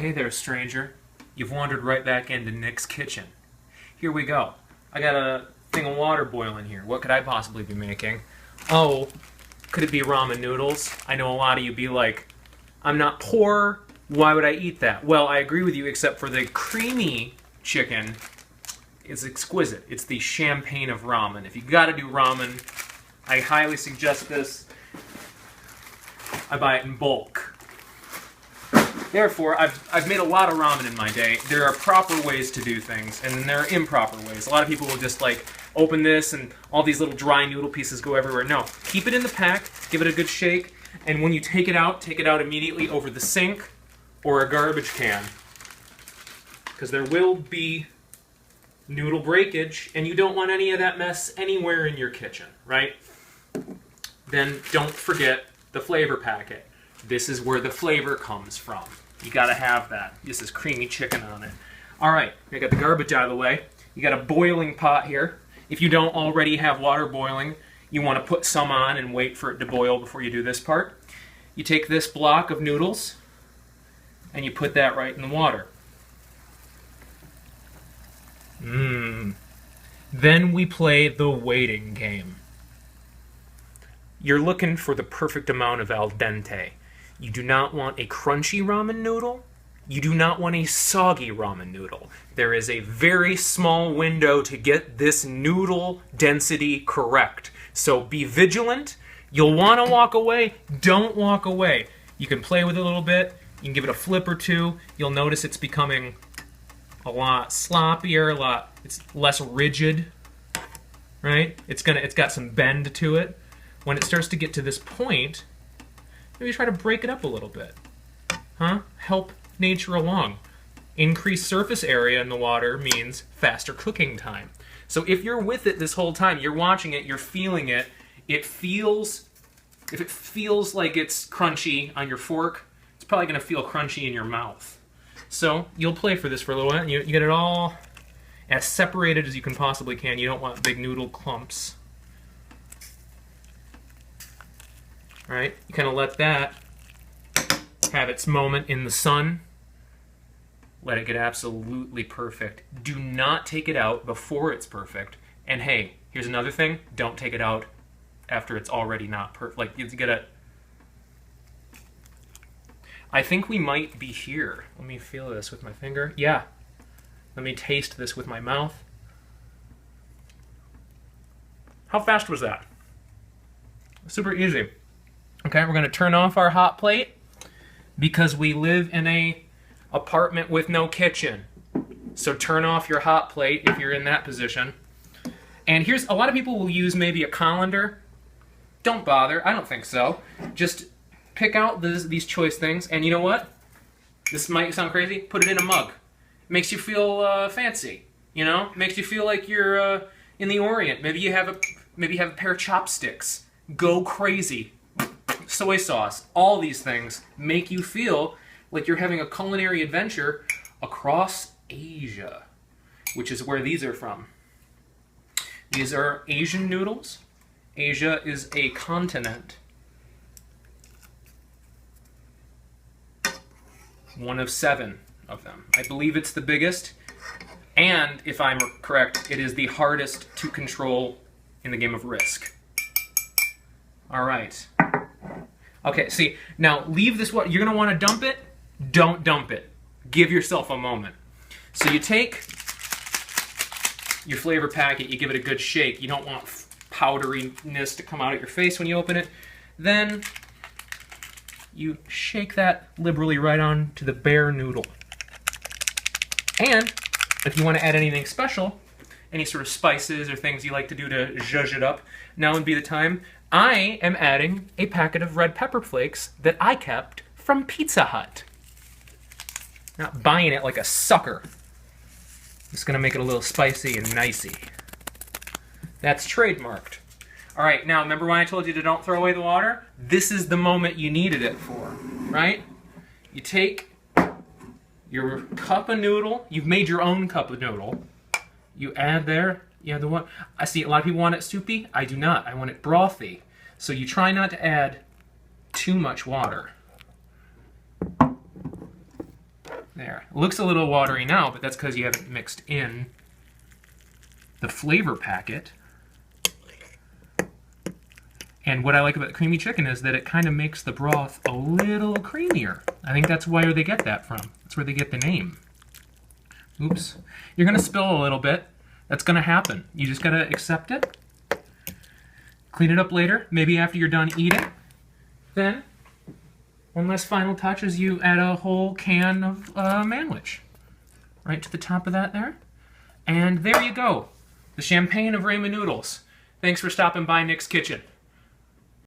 hey there, stranger. You've wandered right back into Nick's kitchen. Here we go. I got a thing of water boiling here. What could I possibly be making? Oh, could it be ramen noodles? I know a lot of you be like, I'm not poor, why would I eat that? Well, I agree with you, except for the creamy chicken is exquisite. It's the champagne of ramen. If you gotta do ramen, I highly suggest this. I buy it in bulk. Therefore, I've made a lot of ramen in my day. There are proper ways to do things, and then there are improper ways. A lot of people will just like open this and all these little dry noodle pieces go everywhere. No, keep it in the pack, give it a good shake, and when you take it out immediately over the sink or a garbage can. Because there will be noodle breakage, and you don't want any of that mess anywhere in your kitchen, right? Then don't forget the flavor packet. This is where the flavor comes from. You gotta have that. This is creamy chicken on it. Alright, I got the garbage out of the way. You got a boiling pot here. If you don't already have water boiling, you want to put some on and wait for it to boil before you do this part. You take this block of noodles and you put that right in the water. Then we play the waiting game. You're looking for the perfect amount of al dente. You do not want a crunchy ramen noodle. You do not want a soggy ramen noodle. There is a very small window to get this noodle density correct. So be vigilant. You'll want to walk away. Don't walk away. You can play with it a little bit. You can give it a flip or two. You'll notice it's becoming a lot sloppier, it's less rigid, right? It's got some bend to it. When it starts to get to this point, maybe try to break it up a little bit. Help nature along. Increased surface area in the water means faster cooking time. So if you're with it this whole time, you're watching it, you're feeling it, if it feels like it's crunchy on your fork, it's probably going to feel crunchy in your mouth. So you'll play for this for a little while, and you get it all as separated as you can possibly can. You don't want big noodle clumps. Right? You kind of let that have its moment in the sun. Let it get absolutely perfect. Do not take it out before it's perfect. And hey, here's another thing. Don't take it out after it's already not perfect. Like, you gotta... I think we might be here. Let me feel this with my finger. Yeah. Let me taste this with my mouth. How fast was that? Super easy. Okay, we're going to turn off our hot plate because we live in a apartment with no kitchen. So turn off your hot plate if you're in that position. And here's, a lot of people will use maybe a colander. Don't bother, I don't think so. Just pick out these choice things, and you know what? This might sound crazy, put it in a mug. It makes you feel fancy, you know? It makes you feel like you're in the Orient. Maybe you have a pair of chopsticks. Go crazy. Soy sauce, all these things make you feel like you're having a culinary adventure across Asia, which is where these are from. These are Asian noodles. Asia is a continent. One of 7 of them. I believe it's the biggest, and if I'm correct, it is the hardest to control in the game of Risk. All right. Okay, see, now leave this water. You're going to want to dump it. Don't dump it. Give yourself a moment. So you take your flavor packet, you give it a good shake. You don't want powderiness to come out at your face when you open it. Then you shake that liberally right on to the bare noodle. And if you want to add anything special, any sort of spices or things you like to do to zhuzh it up, now would be the time. I am adding a packet of red pepper flakes that I kept from Pizza Hut. Not buying it like a sucker. Just gonna make it a little spicy and nicey. That's trademarked. Alright, now remember when I told you to don't throw away the water? This is the moment you needed it for, right? You take your cup of noodle, you've made your own cup of noodle, you add there, you have the one. I see a lot of people want it soupy. I do not. I want it brothy. So you try not to add too much water. There There. It looks a little watery now, but that's because you haven't mixed in the flavor packet. And what I like about creamy chicken is that it kind of makes the broth a little creamier. I think that's where they get that from. That's where they get the name. Oops. You're going to spill a little bit. That's going to happen. You just got to accept it. Clean it up later, maybe after you're done eating. Then, one last final touch is you add a whole can of manwich. Right to the top of that there. And there you go. The champagne of ramen noodles. Thanks for stopping by Nick's Kitchen.